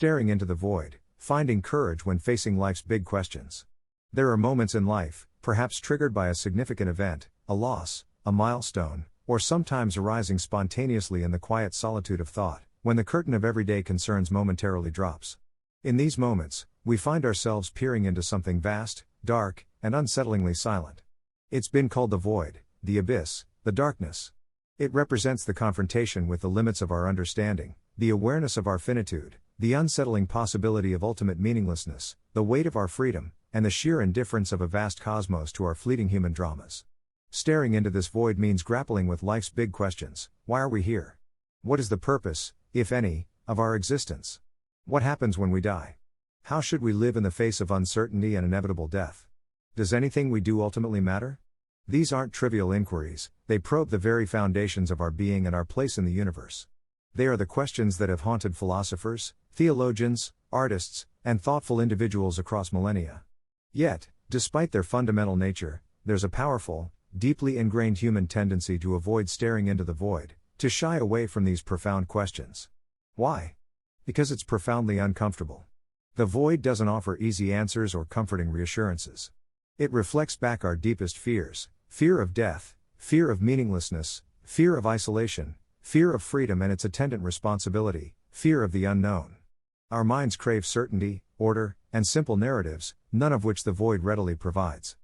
Staring into the void, finding courage when facing life's big questions. There are moments in life, perhaps triggered by a significant event, a loss, a milestone, or sometimes arising spontaneously in the quiet solitude of thought, when the curtain of everyday concerns momentarily drops. In these moments, we find ourselves peering into something vast, dark, and unsettlingly silent. It's been called the void, the abyss, the darkness. It represents the confrontation with the limits of our understanding, the awareness of our finitude, the unsettling possibility of ultimate meaninglessness, the weight of our freedom, and the sheer indifference of a vast cosmos to our fleeting human dramas. Staring into this void means grappling with life's big questions. Why are we here? What is the purpose, if any, of our existence? What happens when we die? How should we live in the face of uncertainty and inevitable death? Does anything we do ultimately matter? These aren't trivial inquiries, they probe the very foundations of our being and our place in the universe. They are the questions that have haunted philosophers, theologians, artists, and thoughtful individuals across millennia. Yet, despite their fundamental nature, there's a powerful, deeply ingrained human tendency to avoid staring into the void, to shy away from these profound questions. Why? Because it's profoundly uncomfortable. The void doesn't offer easy answers or comforting reassurances. It reflects back our deepest fears: fear of death, fear of meaninglessness, fear of isolation, fear of freedom and its attendant responsibility, fear of the unknown. Our minds crave certainty, order, and simple narratives, none of which the void readily provides.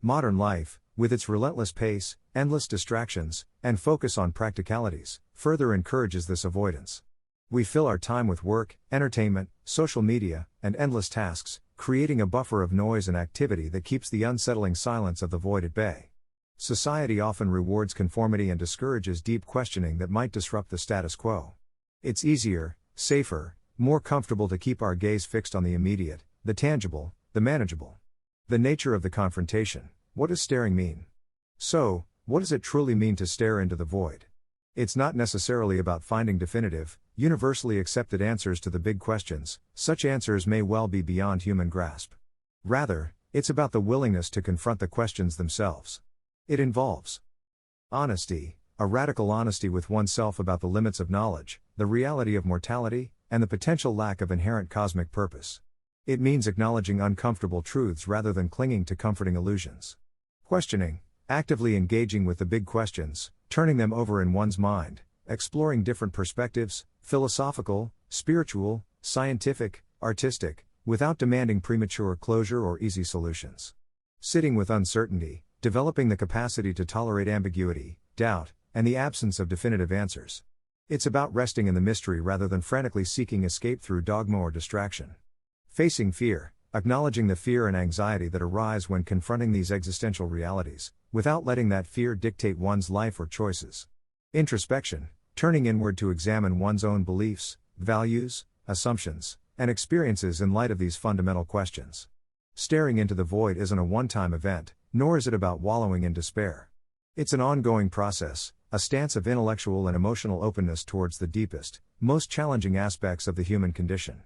Modern life, with its relentless pace, endless distractions, and focus on practicalities, further encourages this avoidance. We fill our time with work, entertainment, social media, and endless tasks, creating a buffer of noise and activity that keeps the unsettling silence of the void at bay. Society often rewards conformity and discourages deep questioning that might disrupt the status quo. It's easier, safer, more comfortable to keep our gaze fixed on the immediate, the tangible, the manageable. The nature of the confrontation. What does staring mean? So, what does it truly mean to stare into the void? It's not necessarily about finding definitive, universally accepted answers to the big questions. Such answers may well be beyond human grasp. Rather, it's about the willingness to confront the questions themselves. It involves honesty, a radical honesty with oneself about the limits of knowledge, the reality of mortality, and the potential lack of inherent cosmic purpose. It means acknowledging uncomfortable truths rather than clinging to comforting illusions. Questioning, actively engaging with the big questions, turning them over in one's mind, exploring different perspectives, philosophical, spiritual, scientific, artistic, without demanding premature closure or easy solutions. Sitting with uncertainty, developing the capacity to tolerate ambiguity, doubt, and the absence of definitive answers. It's about resting in the mystery rather than frantically seeking escape through dogma or distraction. Facing fear, acknowledging the fear and anxiety that arise when confronting these existential realities, without letting that fear dictate one's life or choices. Introspection, turning inward to examine one's own beliefs, values, assumptions, and experiences in light of these fundamental questions. Staring into the void isn't a one-time event, nor is it about wallowing in despair. It's an ongoing process, a stance of intellectual and emotional openness towards the deepest, most challenging aspects of the human condition.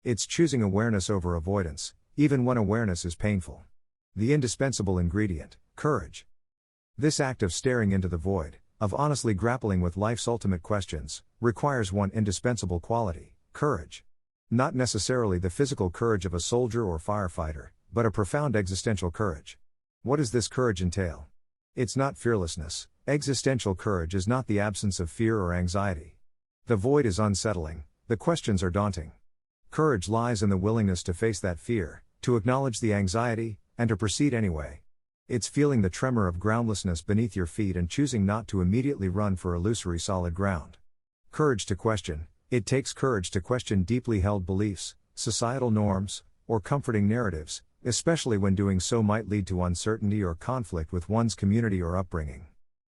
It's choosing awareness over avoidance, even when awareness is painful. The indispensable ingredient: courage. This act of staring into the void, of honestly grappling with life's ultimate questions, requires one indispensable quality: courage. Not necessarily the physical courage of a soldier or firefighter, but a profound existential courage. What does this courage entail? It's not fearlessness. Existential courage is not the absence of fear or anxiety. The void is unsettling, the questions are daunting. Courage lies in the willingness to face that fear, to acknowledge the anxiety, and to proceed anyway. It's feeling the tremor of groundlessness beneath your feet and choosing not to immediately run for illusory solid ground. Courage to question. It takes courage to question deeply held beliefs, societal norms, or comforting narratives, especially when doing so might lead to uncertainty or conflict with one's community or upbringing.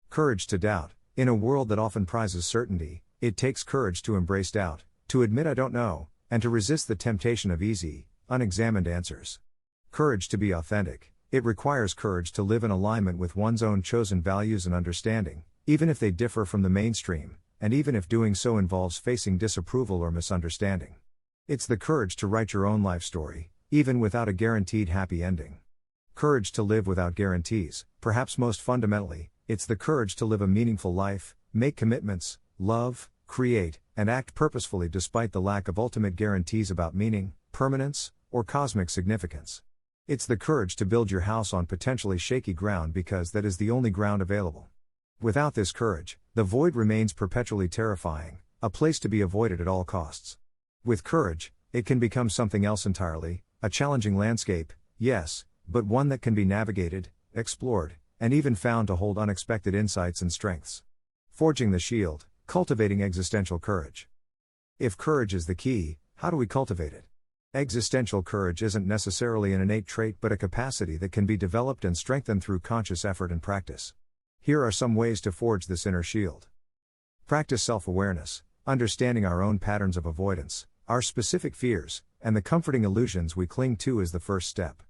Courage to doubt. In a world that often prizes certainty, it takes courage to embrace doubt, to admit I don't know, and to resist the temptation of easy, unexamined answers. Courage to be authentic. It requires courage to live in alignment with one's own chosen values and understanding, even if they differ from the mainstream, and even if doing so involves facing disapproval or misunderstanding. It's the courage to write your own life story, even without a guaranteed happy ending. Courage to live without guarantees. Perhaps most fundamentally, it's the courage to live a meaningful life, make commitments, love, create, and act purposefully despite the lack of ultimate guarantees about meaning, permanence, or cosmic significance. It's the courage to build your house on potentially shaky ground because that is the only ground available. Without this courage, the void remains perpetually terrifying, a place to be avoided at all costs. With courage, it can become something else entirely, a challenging landscape, yes, but one that can be navigated, explored, and even found to hold unexpected insights and strengths. Forging the shield, cultivating existential courage. If courage is the key, how do we cultivate it? Existential courage isn't necessarily an innate trait but a capacity that can be developed and strengthened through conscious effort and practice. Here are some ways to forge this inner shield. Practice self-awareness, understanding our own patterns of avoidance, our specific fears, and the comforting illusions we cling to is the first step.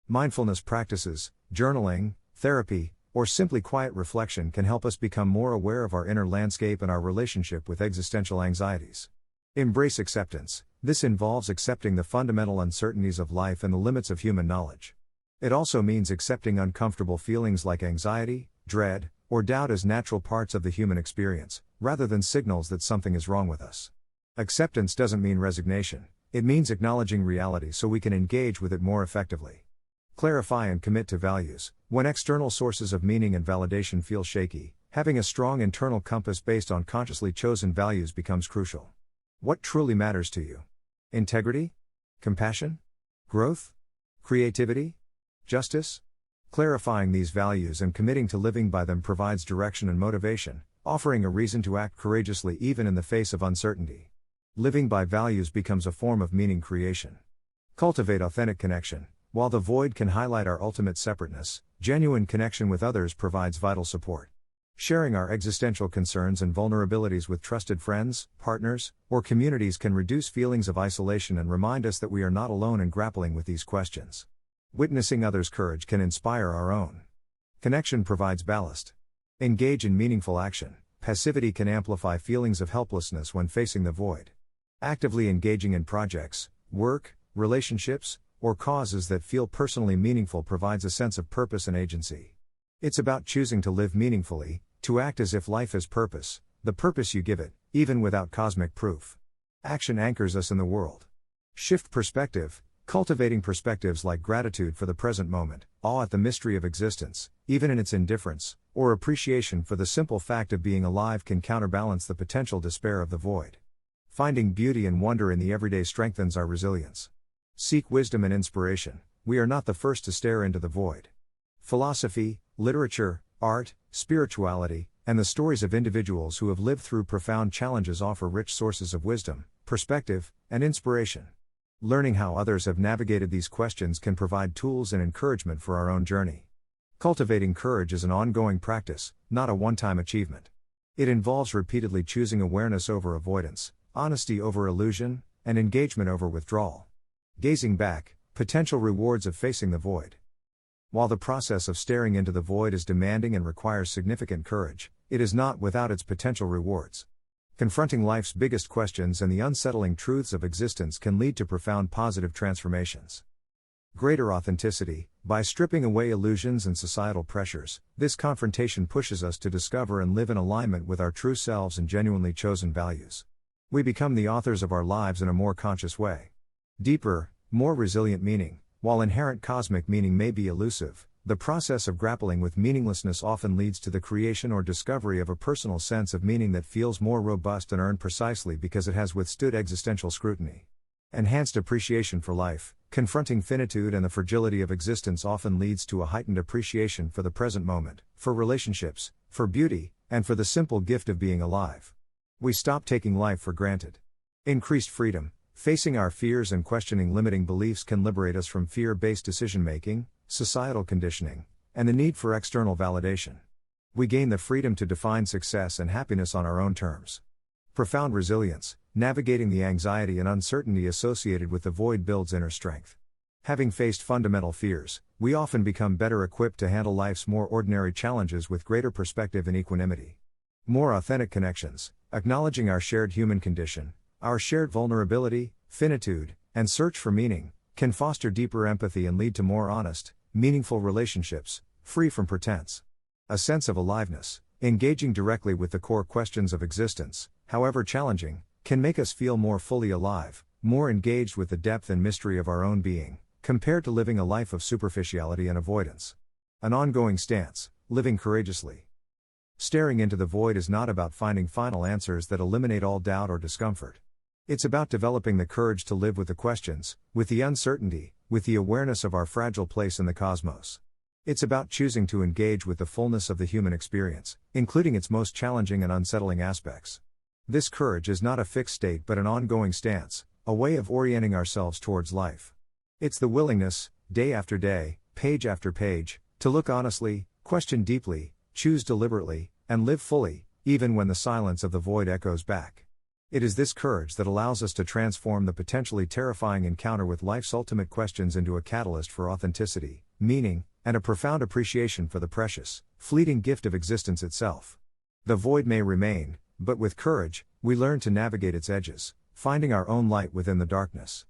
Mindfulness practices, journaling, therapy, or simply quiet reflection can help us become more aware of our inner landscape and our relationship with existential anxieties. Embrace acceptance. This involves accepting the fundamental uncertainties of life and the limits of human knowledge. It also means accepting uncomfortable feelings like anxiety, dread, or doubt as natural parts of the human experience, rather than signals that something is wrong with us. Acceptance doesn't mean resignation, it means acknowledging reality so we can engage with it more effectively. Clarify and commit to values. When external sources of meaning and validation feel shaky, having a strong internal compass based on consciously chosen values becomes crucial. What truly matters to you? Integrity? Compassion? Growth? Creativity? Justice? Clarifying these values and committing to living by them provides direction and motivation, offering a reason to act courageously even in the face of uncertainty. Living by values becomes a form of meaning creation. Cultivate authentic connection. While the void can highlight our ultimate separateness, genuine connection with others provides vital support. Sharing our existential concerns and vulnerabilities with trusted friends, partners, or communities can reduce feelings of isolation and remind us that we are not alone in grappling with these questions. Witnessing others' courage can inspire our own. Connection provides ballast. Engage in meaningful action. Passivity can amplify feelings of helplessness when facing the void. Actively engaging in projects, work, relationships, or causes that feel personally meaningful provides a sense of purpose and agency. It's about choosing to live meaningfully, to act as if life has purpose, the purpose you give it, even without cosmic proof. Action anchors us in the world. Shift perspective, cultivating perspectives like gratitude for the present moment, awe at the mystery of existence, even in its indifference, or appreciation for the simple fact of being alive can counterbalance the potential despair of the void. Finding beauty and wonder in the everyday strengthens our resilience. Seek wisdom and inspiration. We are not the first to stare into the void. Philosophy, literature, art, spirituality, and the stories of individuals who have lived through profound challenges offer rich sources of wisdom, perspective, and inspiration. Learning how others have navigated these questions can provide tools and encouragement for our own journey. Cultivating courage is an ongoing practice, not a one-time achievement. It involves repeatedly choosing awareness over avoidance, honesty over illusion, and engagement over withdrawal. Gazing back, potential rewards of facing the void. While the process of staring into the void is demanding and requires significant courage, it is not without its potential rewards. Confronting life's biggest questions and the unsettling truths of existence can lead to profound positive transformations. Greater authenticity. By stripping away illusions and societal pressures, this confrontation pushes us to discover and live in alignment with our true selves and genuinely chosen values. We become the authors of our lives in a more conscious way. Deeper, more resilient meaning. While inherent cosmic meaning may be elusive, the process of grappling with meaninglessness often leads to the creation or discovery of a personal sense of meaning that feels more robust and earned precisely because it has withstood existential scrutiny. Enhanced appreciation for life. Confronting finitude and the fragility of existence often leads to a heightened appreciation for the present moment, for relationships, for beauty, and for the simple gift of being alive. We stop taking life for granted. Increased freedom. Facing our fears and questioning limiting beliefs can liberate us from fear-based decision-making, societal conditioning, and the need for external validation. We gain the freedom to define success and happiness on our own terms. Profound resilience. Navigating the anxiety and uncertainty associated with the void builds inner strength. Having faced fundamental fears, we often become better equipped to handle life's more ordinary challenges with greater perspective and equanimity. More authentic connections. Acknowledging our shared human condition, our shared vulnerability, finitude, and search for meaning, can foster deeper empathy and lead to more honest, meaningful relationships, free from pretense. A sense of aliveness. Engaging directly with the core questions of existence, however challenging, can make us feel more fully alive, more engaged with the depth and mystery of our own being, compared to living a life of superficiality and avoidance. An ongoing stance, living courageously. Staring into the void is not about finding final answers that eliminate all doubt or discomfort. It's about developing the courage to live with the questions, with the uncertainty, with the awareness of our fragile place in the cosmos. It's about choosing to engage with the fullness of the human experience, including its most challenging and unsettling aspects. This courage is not a fixed state but an ongoing stance, a way of orienting ourselves towards life. It's the willingness, day after day, page after page, to look honestly, question deeply, choose deliberately, and live fully, even when the silence of the void echoes back. It is this courage that allows us to transform the potentially terrifying encounter with life's ultimate questions into a catalyst for authenticity, meaning, and a profound appreciation for the precious, fleeting gift of existence itself. The void may remain, but with courage, we learn to navigate its edges, finding our own light within the darkness.